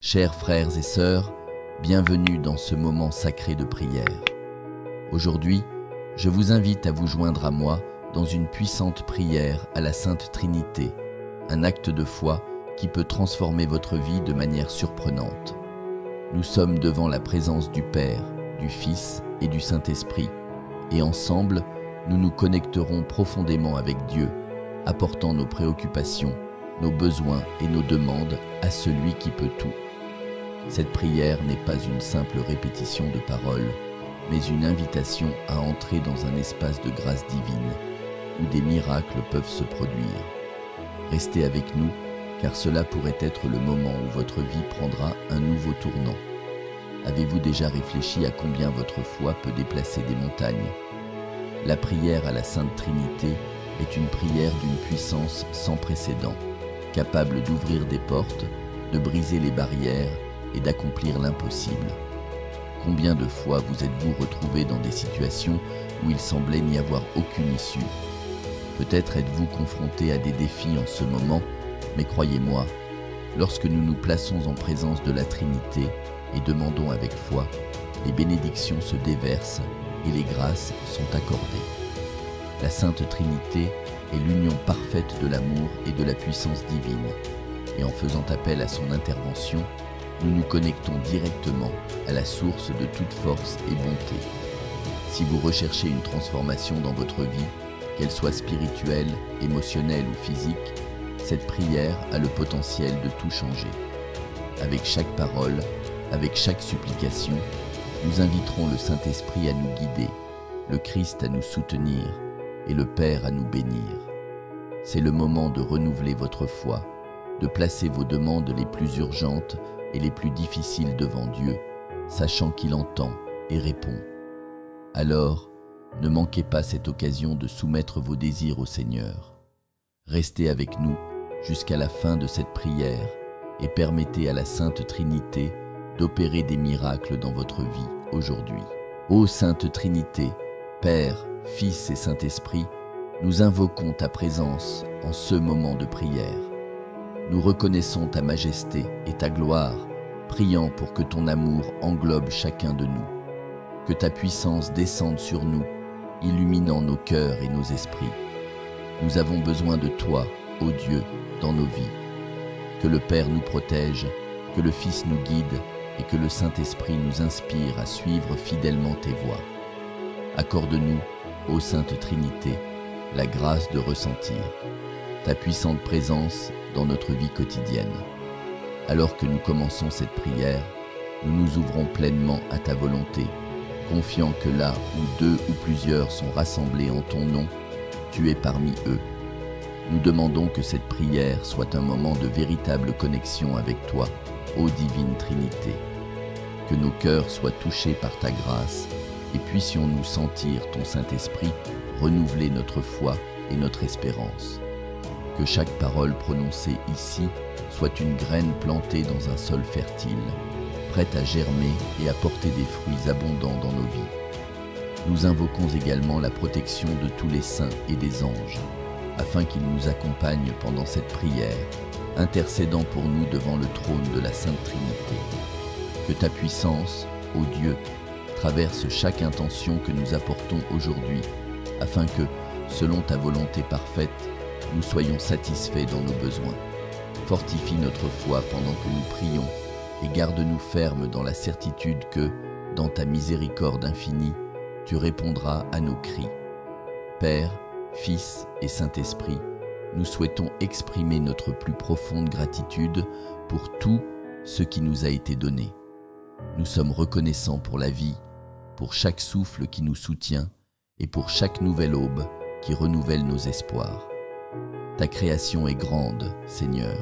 Chers frères et sœurs, bienvenue dans ce moment sacré de prière. Aujourd'hui, je vous invite à vous joindre à moi dans une puissante prière à la Sainte Trinité, un acte de foi qui peut transformer votre vie de manière surprenante. Nous sommes devant la présence du Père, du Fils et du Saint-Esprit, et ensemble, nous nous connecterons profondément avec Dieu, apportant nos préoccupations, nos besoins et nos demandes à celui qui peut tout. Cette prière n'est pas une simple répétition de paroles, mais une invitation à entrer dans un espace de grâce divine, où des miracles peuvent se produire. Restez avec nous, car cela pourrait être le moment où votre vie prendra un nouveau tournant. Avez-vous déjà réfléchi à combien votre foi peut déplacer des montagnes ? La prière à la Sainte Trinité est une prière d'une puissance sans précédent, capable d'ouvrir des portes, de briser les barrières et d'accomplir l'impossible. Combien de fois vous êtes-vous retrouvé dans des situations où il semblait n'y avoir aucune issue ? Peut-être êtes-vous confronté à des défis en ce moment, mais croyez-moi, lorsque nous nous plaçons en présence de la Trinité et demandons avec foi, les bénédictions se déversent et les grâces sont accordées. La Sainte Trinité est l'union parfaite de l'amour et de la puissance divine, et en faisant appel à son intervention, nous nous connectons directement à la source de toute force et bonté. Si vous recherchez une transformation dans votre vie, qu'elle soit spirituelle, émotionnelle ou physique, cette prière a le potentiel de tout changer. Avec chaque parole, avec chaque supplication, nous inviterons le Saint-Esprit à nous guider, le Christ à nous soutenir et le Père à nous bénir. C'est le moment de renouveler votre foi, de placer vos demandes les plus urgentes et les plus difficiles devant Dieu, sachant qu'il entend et répond. Alors, ne manquez pas cette occasion de soumettre vos désirs au Seigneur. Restez avec nous jusqu'à la fin de cette prière et permettez à la Sainte Trinité d'opérer des miracles dans votre vie aujourd'hui. Ô Sainte Trinité, Père, Fils et Saint-Esprit, nous invoquons ta présence en ce moment de prière. Nous reconnaissons ta majesté et ta gloire, priant pour que ton amour englobe chacun de nous. Que ta puissance descende sur nous, illuminant nos cœurs et nos esprits. Nous avons besoin de toi, ô Dieu, dans nos vies. Que le Père nous protège, que le Fils nous guide et que le Saint-Esprit nous inspire à suivre fidèlement tes voies. Accorde-nous, ô Sainte Trinité, la grâce de ressentir ta puissante présence dans notre vie quotidienne. Alors que nous commençons cette prière, nous nous ouvrons pleinement à ta volonté, confiant que là où deux ou plusieurs sont rassemblés en ton nom, tu es parmi eux. Nous demandons que cette prière soit un moment de véritable connexion avec toi, ô divine Trinité. Que nos cœurs soient touchés par ta grâce et puissions-nous sentir ton Saint-Esprit renouveler notre foi et notre espérance. Que chaque parole prononcée ici soit une graine plantée dans un sol fertile, prête à germer et à porter des fruits abondants dans nos vies. Nous invoquons également la protection de tous les saints et des anges, afin qu'ils nous accompagnent pendant cette prière, intercédant pour nous devant le trône de la Sainte Trinité. Que ta puissance, ô Dieu, traverse chaque intention que nous apportons aujourd'hui, afin que, selon ta volonté parfaite, nous soyons satisfaits dans nos besoins. Fortifie notre foi pendant que nous prions et garde-nous fermes dans la certitude que, dans ta miséricorde infinie, tu répondras à nos cris. Père, Fils et Saint-Esprit, nous souhaitons exprimer notre plus profonde gratitude pour tout ce qui nous a été donné. Nous sommes reconnaissants pour la vie, pour chaque souffle qui nous soutient et pour chaque nouvelle aube qui renouvelle nos espoirs. Ta création est grande, Seigneur,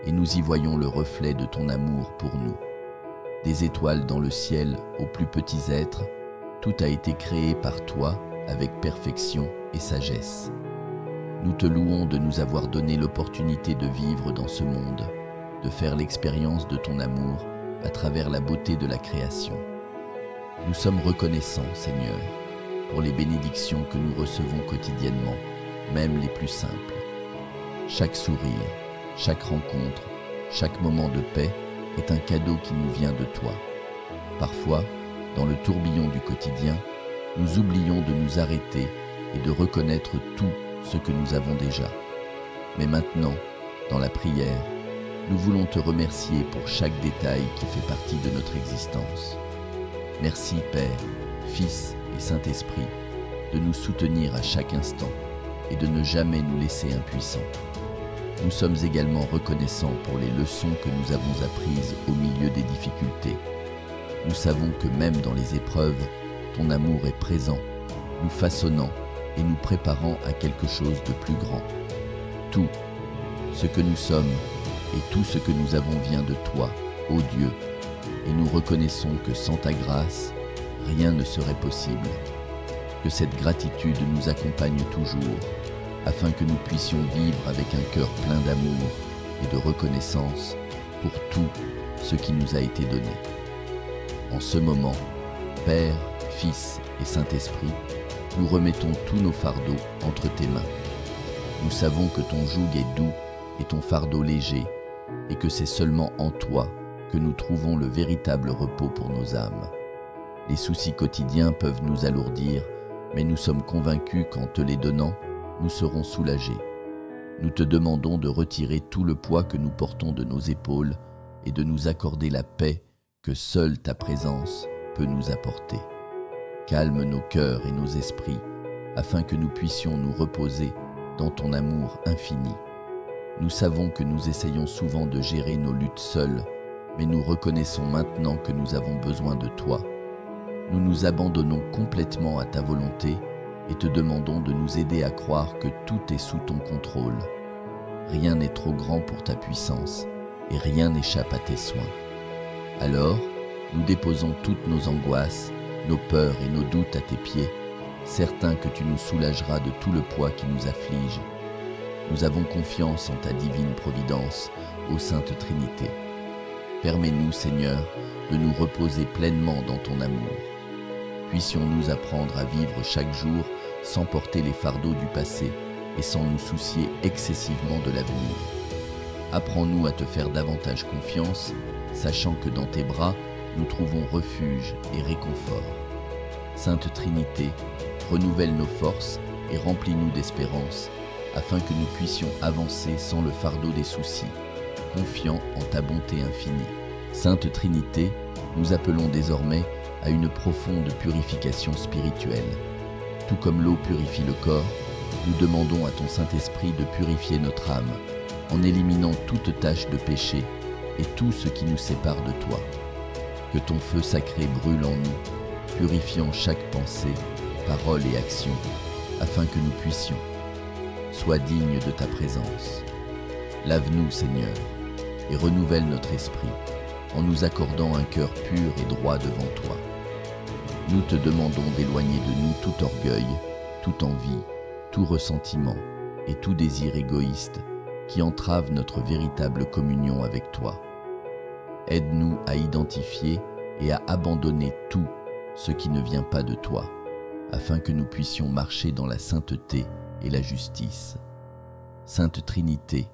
et nous y voyons le reflet de ton amour pour nous. Des étoiles dans le ciel aux plus petits êtres, tout a été créé par toi avec perfection et sagesse. Nous te louons de nous avoir donné l'opportunité de vivre dans ce monde, de faire l'expérience de ton amour à travers la beauté de la création. Nous sommes reconnaissants, Seigneur, pour les bénédictions que nous recevons quotidiennement, même les plus simples. Chaque sourire, chaque rencontre, chaque moment de paix est un cadeau qui nous vient de toi. Parfois, dans le tourbillon du quotidien, nous oublions de nous arrêter et de reconnaître tout ce que nous avons déjà. Mais maintenant, dans la prière, nous voulons te remercier pour chaque détail qui fait partie de notre existence. Merci Père, Fils et Saint-Esprit de nous soutenir à chaque instant et de ne jamais nous laisser impuissants. Nous sommes également reconnaissants pour les leçons que nous avons apprises au milieu des difficultés. Nous savons que même dans les épreuves, ton amour est présent, nous façonnant et nous préparant à quelque chose de plus grand. Tout ce que nous sommes et tout ce que nous avons vient de toi, ô Dieu, et nous reconnaissons que sans ta grâce, rien ne serait possible. Que cette gratitude nous accompagne toujours, afin que nous puissions vivre avec un cœur plein d'amour et de reconnaissance pour tout ce qui nous a été donné. En ce moment, Père, Fils et Saint-Esprit, nous remettons tous nos fardeaux entre tes mains. Nous savons que ton joug est doux et ton fardeau léger, et que c'est seulement en toi que nous trouvons le véritable repos pour nos âmes. Les soucis quotidiens peuvent nous alourdir, mais nous sommes convaincus qu'en te les donnant, nous serons soulagés. Nous te demandons de retirer tout le poids que nous portons de nos épaules et de nous accorder la paix que seule ta présence peut nous apporter. Calme nos cœurs et nos esprits, afin que nous puissions nous reposer dans ton amour infini. Nous savons que nous essayons souvent de gérer nos luttes seuls, mais nous reconnaissons maintenant que nous avons besoin de toi. Nous nous abandonnons complètement à ta volonté et te demandons de nous aider à croire que tout est sous ton contrôle. Rien n'est trop grand pour ta puissance et rien n'échappe à tes soins. Alors, nous déposons toutes nos angoisses, nos peurs et nos doutes à tes pieds, certains que tu nous soulageras de tout le poids qui nous afflige. Nous avons confiance en ta divine providence, ô Sainte Trinité. Permets-nous, Seigneur, de nous reposer pleinement dans ton amour. Puissions-nous apprendre à vivre chaque jour sans porter les fardeaux du passé et sans nous soucier excessivement de l'avenir. Apprends-nous à te faire davantage confiance, sachant que dans tes bras, nous trouvons refuge et réconfort. Sainte Trinité, renouvelle nos forces et remplis-nous d'espérance, afin que nous puissions avancer sans le fardeau des soucis, confiants en ta bonté infinie. Sainte Trinité, nous appelons désormais à une profonde purification spirituelle. Tout comme l'eau purifie le corps, nous demandons à ton Saint-Esprit de purifier notre âme, en éliminant toute tache de péché et tout ce qui nous sépare de toi. Que ton feu sacré brûle en nous, purifiant chaque pensée, parole et action, afin que nous puissions. Sois digne de ta présence. Lave-nous, Seigneur, et renouvelle notre esprit, en nous accordant un cœur pur et droit devant toi. Nous te demandons d'éloigner de nous tout orgueil, toute envie, tout ressentiment et tout désir égoïste qui entrave notre véritable communion avec toi. Aide-nous à identifier et à abandonner tout ce qui ne vient pas de toi, afin que nous puissions marcher dans la sainteté et la justice. Sainte Trinité,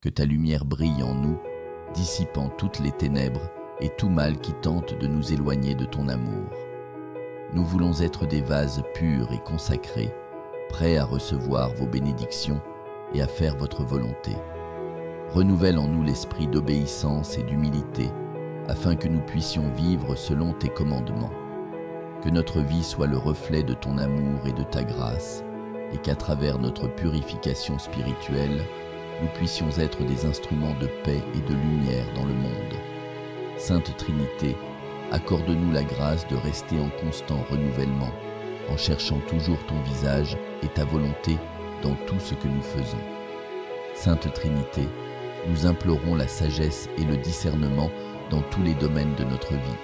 que ta lumière brille en nous, dissipant toutes les ténèbres et tout mal qui tente de nous éloigner de ton amour. Nous voulons être des vases purs et consacrés, prêts à recevoir vos bénédictions et à faire votre volonté. Renouvelle en nous l'esprit d'obéissance et d'humilité, afin que nous puissions vivre selon tes commandements. Que notre vie soit le reflet de ton amour et de ta grâce, et qu'à travers notre purification spirituelle, nous puissions être des instruments de paix et de lumière dans le monde. Sainte Trinité, accorde-nous la grâce de rester en constant renouvellement, en cherchant toujours ton visage et ta volonté dans tout ce que nous faisons. Sainte Trinité, nous implorons la sagesse et le discernement dans tous les domaines de notre vie.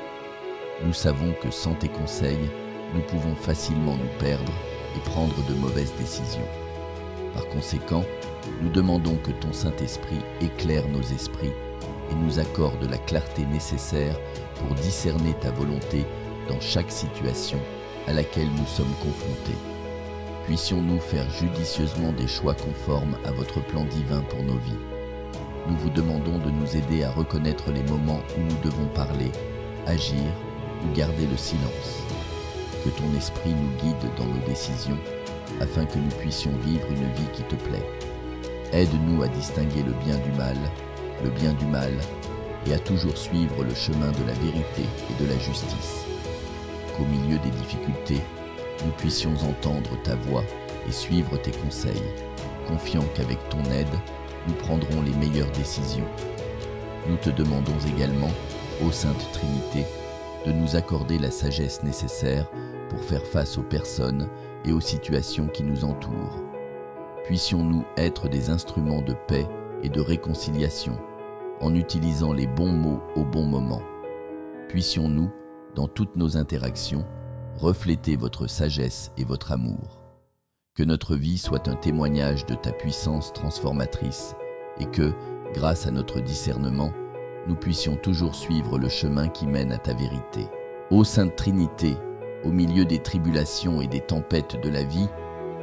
Nous savons que sans tes conseils, nous pouvons facilement nous perdre et prendre de mauvaises décisions. Par conséquent, nous demandons que ton Saint-Esprit éclaire nos esprits et nous accorde la clarté nécessaire pour discerner ta volonté dans chaque situation à laquelle nous sommes confrontés. Puissions-nous faire judicieusement des choix conformes à votre plan divin pour nos vies. nous vous demandons de nous aider à reconnaître les moments où nous devons parler, agir ou garder le silence. Que ton esprit nous guide dans nos décisions, afin que nous puissions vivre une vie qui te plaît. Aide-nous à distinguer le bien du mal, et à toujours suivre le chemin de la vérité et de la justice. Qu'au milieu des difficultés, nous puissions entendre ta voix et suivre tes conseils, confiant qu'avec ton aide, nous prendrons les meilleures décisions. Nous te demandons également, ô Sainte Trinité, de nous accorder la sagesse nécessaire pour faire face aux personnes et aux situations qui nous entourent. Puissions-nous être des instruments de paix et de réconciliation, en utilisant les bons mots au bon moment. Puissions-nous, dans toutes nos interactions, refléter votre sagesse et votre amour. Que notre vie soit un témoignage de ta puissance transformatrice et que, grâce à notre discernement, nous puissions toujours suivre le chemin qui mène à ta vérité. Ô Sainte Trinité, au milieu des tribulations et des tempêtes de la vie,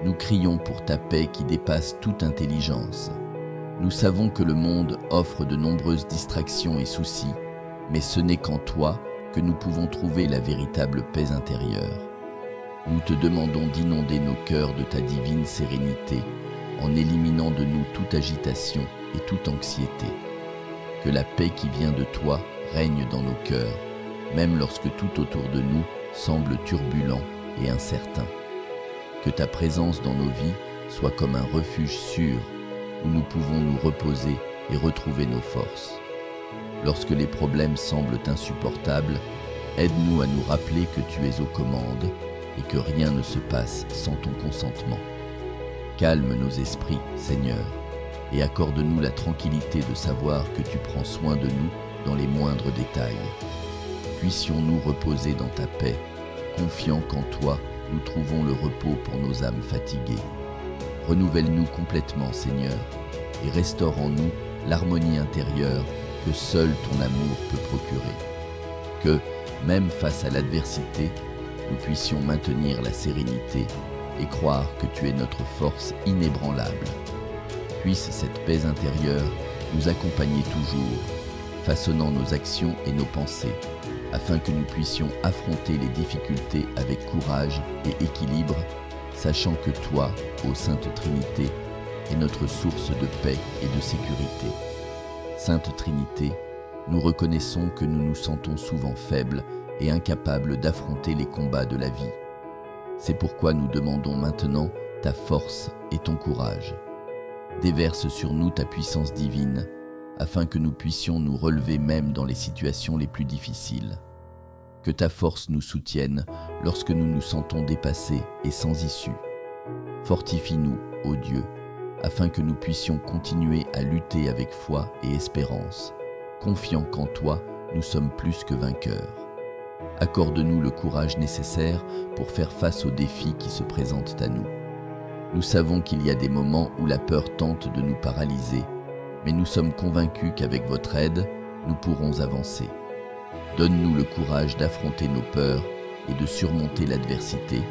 nous crions pour ta paix qui dépasse toute intelligence. Nous savons que le monde offre de nombreuses distractions et soucis, mais ce n'est qu'en toi que nous pouvons trouver la véritable paix intérieure. Nous te demandons d'inonder nos cœurs de ta divine sérénité, en éliminant de nous toute agitation et toute anxiété. Que la paix qui vient de toi règne dans nos cœurs, même lorsque tout autour de nous semble turbulent et incertain. Que ta présence dans nos vies soit comme un refuge sûr où nous pouvons nous reposer et retrouver nos forces. Lorsque les problèmes semblent insupportables, aide-nous à nous rappeler que tu es aux commandes et que rien ne se passe sans ton consentement. Calme nos esprits, Seigneur, et accorde-nous la tranquillité de savoir que tu prends soin de nous dans les moindres détails. Puissions-nous reposer dans ta paix, confiant qu'en toi, nous trouvons le repos pour nos âmes fatiguées. Renouvelle-nous complètement, Seigneur, et restaure en nous l'harmonie intérieure que seul ton amour peut procurer. Que, même face à l'adversité, nous puissions maintenir la sérénité et croire que tu es notre force inébranlable. Puisse cette paix intérieure nous accompagner toujours, façonnant nos actions et nos pensées, afin que nous puissions affronter les difficultés avec courage et équilibre, sachant que toi, ô Sainte Trinité, es notre source de paix et de sécurité. Sainte Trinité, nous reconnaissons que nous nous sentons souvent faibles et incapables d'affronter les combats de la vie. C'est pourquoi nous demandons maintenant ta force et ton courage. Déverse sur nous ta puissance divine, afin que nous puissions nous relever même dans les situations les plus difficiles. Que ta force nous soutienne lorsque nous nous sentons dépassés et sans issue. Fortifie-nous, ô Dieu, afin que nous puissions continuer à lutter avec foi et espérance, confiant qu'en toi, nous sommes plus que vainqueurs. Accorde-nous le courage nécessaire pour faire face aux défis qui se présentent à nous. Nous savons qu'il y a des moments où la peur tente de nous paralyser, mais nous sommes convaincus qu'avec votre aide, nous pourrons avancer. Donne-nous le courage d'affronter nos peurs et de surmonter l'adversité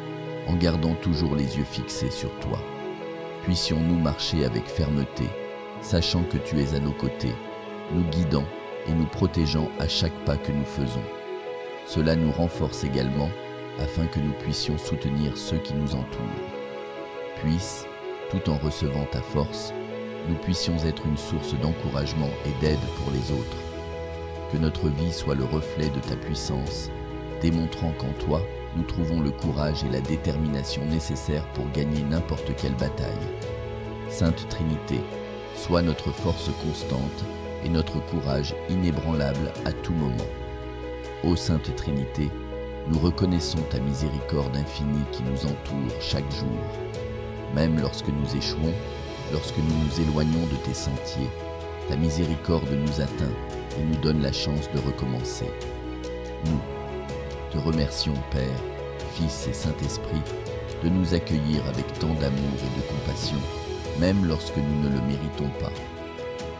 en gardant toujours les yeux fixés sur toi. Puissions-nous marcher avec fermeté, sachant que tu es à nos côtés, nous guidant et nous protégeant à chaque pas que nous faisons. Cela nous renforce également afin que nous puissions soutenir ceux qui nous entourent. Puisse, tout en recevant ta force, nous puissions être une source d'encouragement et d'aide pour les autres. Que notre vie soit le reflet de ta puissance, démontrant qu'en toi, nous trouvons le courage et la détermination nécessaires pour gagner n'importe quelle bataille. Sainte Trinité, sois notre force constante et notre courage inébranlable à tout moment. Ô Sainte Trinité, nous reconnaissons ta miséricorde infinie qui nous entoure chaque jour. Même lorsque nous échouons, lorsque nous nous éloignons de tes sentiers, ta miséricorde nous atteint et nous donne la chance de recommencer. Nous te remercions, Père, Fils et Saint-Esprit, de nous accueillir avec tant d'amour et de compassion, même lorsque nous ne le méritons pas.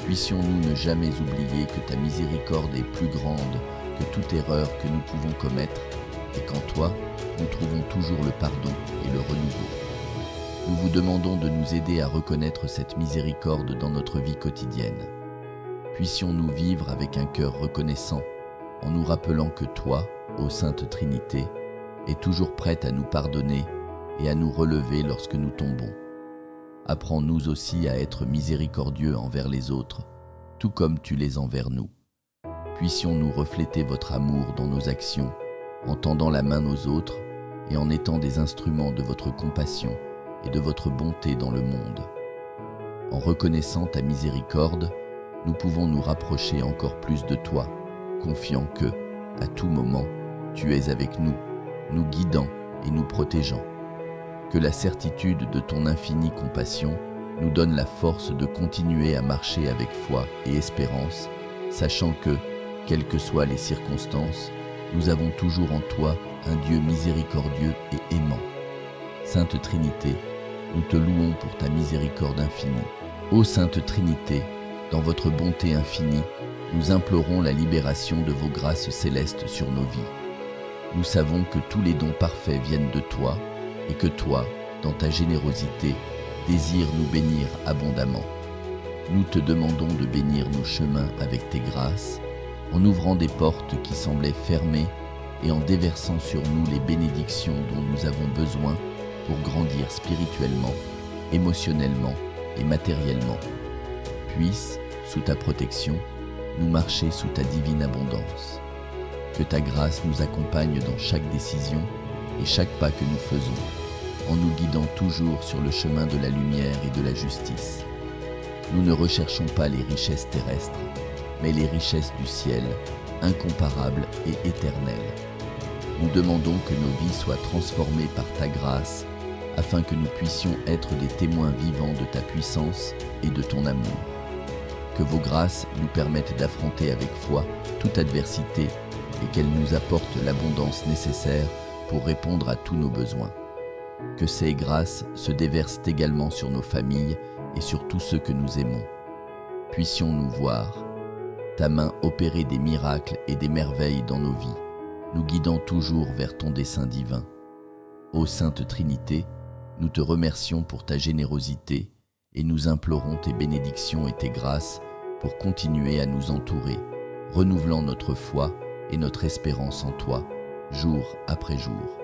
Puissions-nous ne jamais oublier que ta miséricorde est plus grande que toute erreur que nous pouvons commettre et qu'en toi, nous trouvons toujours le pardon et le renouveau. Nous vous demandons de nous aider à reconnaître cette miséricorde dans notre vie quotidienne. Puissions-nous vivre avec un cœur reconnaissant, en nous rappelant que toi, ô Sainte Trinité, es toujours prête à nous pardonner et à nous relever lorsque nous tombons. Apprends-nous aussi à être miséricordieux envers les autres, tout comme tu l'es envers nous. Puissions-nous refléter votre amour dans nos actions, en tendant la main aux autres et en étant des instruments de votre compassion et de votre bonté dans le monde. En reconnaissant ta miséricorde, nous pouvons nous rapprocher encore plus de toi, confiant que, à tout moment, tu es avec nous, nous guidant et nous protégeant. Que la certitude de ton infinie compassion nous donne la force de continuer à marcher avec foi et espérance, sachant que, quelles que soient les circonstances, nous avons toujours en toi un Dieu miséricordieux et aimant. Sainte Trinité, nous te louons pour ta miséricorde infinie. Ô Sainte Trinité, dans votre bonté infinie, nous implorons la libération de vos grâces célestes sur nos vies. Nous savons que tous les dons parfaits viennent de toi et que toi, dans ta générosité, désires nous bénir abondamment. Nous te demandons de bénir nos chemins avec tes grâces, en ouvrant des portes qui semblaient fermées et en déversant sur nous les bénédictions dont nous avons besoin pour grandir spirituellement, émotionnellement et matériellement. Puisse, sous ta protection, nous marcher sous ta divine abondance. Que ta grâce nous accompagne dans chaque décision et chaque pas que nous faisons, en nous guidant toujours sur le chemin de la lumière et de la justice. Nous ne recherchons pas les richesses terrestres, mais les richesses du ciel, incomparables et éternelles. Nous demandons que nos vies soient transformées par ta grâce, afin que nous puissions être des témoins vivants de ta puissance et de ton amour. Que vos grâces nous permettent d'affronter avec foi toute adversité et qu'elles nous apportent l'abondance nécessaire pour répondre à tous nos besoins. Que ces grâces se déversent également sur nos familles et sur tous ceux que nous aimons. Puissions-nous voir ta main opérer des miracles et des merveilles dans nos vies, nous guidant toujours vers ton dessein divin. Ô Sainte Trinité, nous te remercions pour ta générosité et nous implorons tes bénédictions et tes grâces pour continuer à nous entourer, renouvelant notre foi et notre espérance en toi, jour après jour.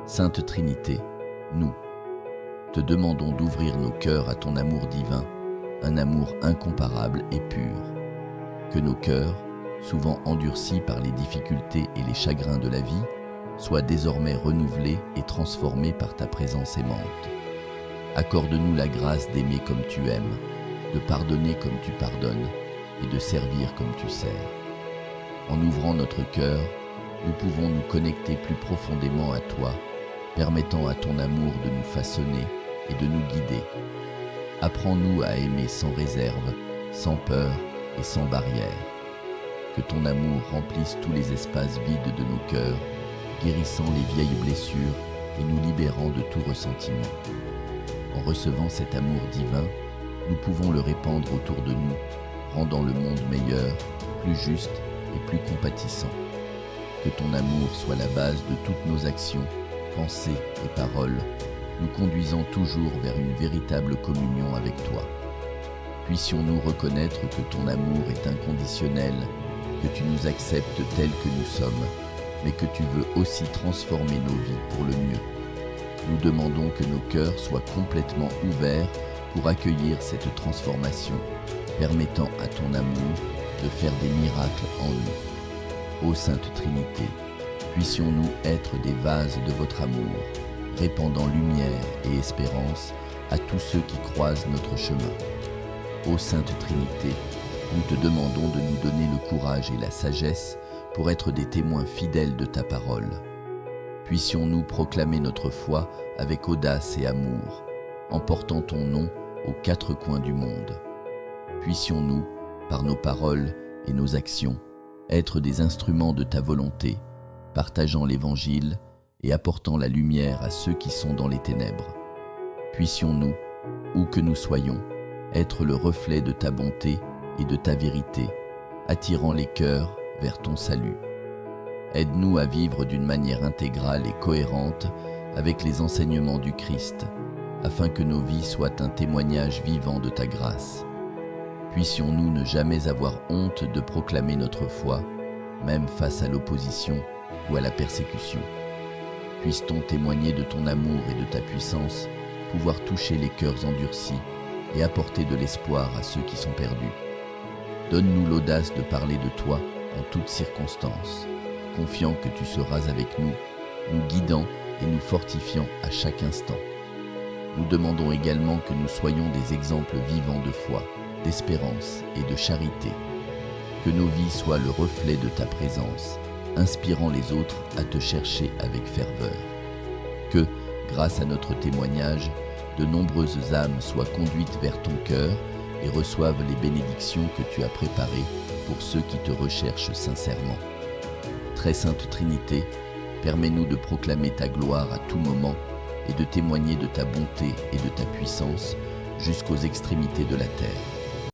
Sainte Trinité, nous te demandons d'ouvrir nos cœurs à ton amour divin, un amour incomparable et pur. Que nos cœurs, souvent endurcis par les difficultés et les chagrins de la vie, soient désormais renouvelés et transformés par ta présence aimante. Accorde-nous la grâce d'aimer comme tu aimes, de pardonner comme tu pardonnes et de servir comme tu sers. En ouvrant notre cœur, nous pouvons nous connecter plus profondément à toi, permettant à ton amour de nous façonner et de nous guider. Apprends-nous à aimer sans réserve, sans peur et sans barrière. Que ton amour remplisse tous les espaces vides de nos cœurs, guérissant les vieilles blessures et nous libérant de tout ressentiment. En recevant cet amour divin, nous pouvons le répandre autour de nous, rendant le monde meilleur, plus juste et plus compatissant. Que ton amour soit la base de toutes nos actions, pensées et paroles, nous conduisant toujours vers une véritable communion avec toi. Puissions-nous reconnaître que ton amour est inconditionnel, que tu nous acceptes tels que nous sommes, mais que tu veux aussi transformer nos vies pour le mieux. Nous demandons que nos cœurs soient complètement ouverts pour accueillir cette transformation, permettant à ton amour de faire des miracles en nous. Ô Sainte Trinité, puissions-nous être des vases de votre amour, répandant lumière et espérance à tous ceux qui croisent notre chemin. Ô Sainte Trinité, nous te demandons de nous donner le courage et la sagesse pour être des témoins fidèles de ta parole. Puissions-nous proclamer notre foi avec audace et amour, en portant ton nom aux quatre coins du monde. Puissions-nous, par nos paroles et nos actions, être des instruments de ta volonté, partageant l'Évangile et apportant la lumière à ceux qui sont dans les ténèbres. Puissions-nous, où que nous soyons, être le reflet de ta bonté et de ta vérité, attirant les cœurs vers ton salut. Aide-nous à vivre d'une manière intégrale et cohérente avec les enseignements du Christ, afin que nos vies soient un témoignage vivant de ta grâce. Puissions-nous ne jamais avoir honte de proclamer notre foi, même face à l'opposition ou à la persécution. Puisse-t-on témoigner de ton amour et de ta puissance, pouvoir toucher les cœurs endurcis et apporter de l'espoir à ceux qui sont perdus. Donne-nous l'audace de parler de toi en toutes circonstances, confiant que tu seras avec nous, nous guidant et nous fortifiant à chaque instant. Nous demandons également que nous soyons des exemples vivants de foi, d'espérance et de charité. Que nos vies soient le reflet de ta présence, inspirant les autres à te chercher avec ferveur. Que, grâce à notre témoignage, de nombreuses âmes soient conduites vers ton cœur et reçoivent les bénédictions que tu as préparées pour ceux qui te recherchent sincèrement. Très Sainte Trinité, permets-nous de proclamer ta gloire à tout moment et de témoigner de ta bonté et de ta puissance jusqu'aux extrémités de la terre.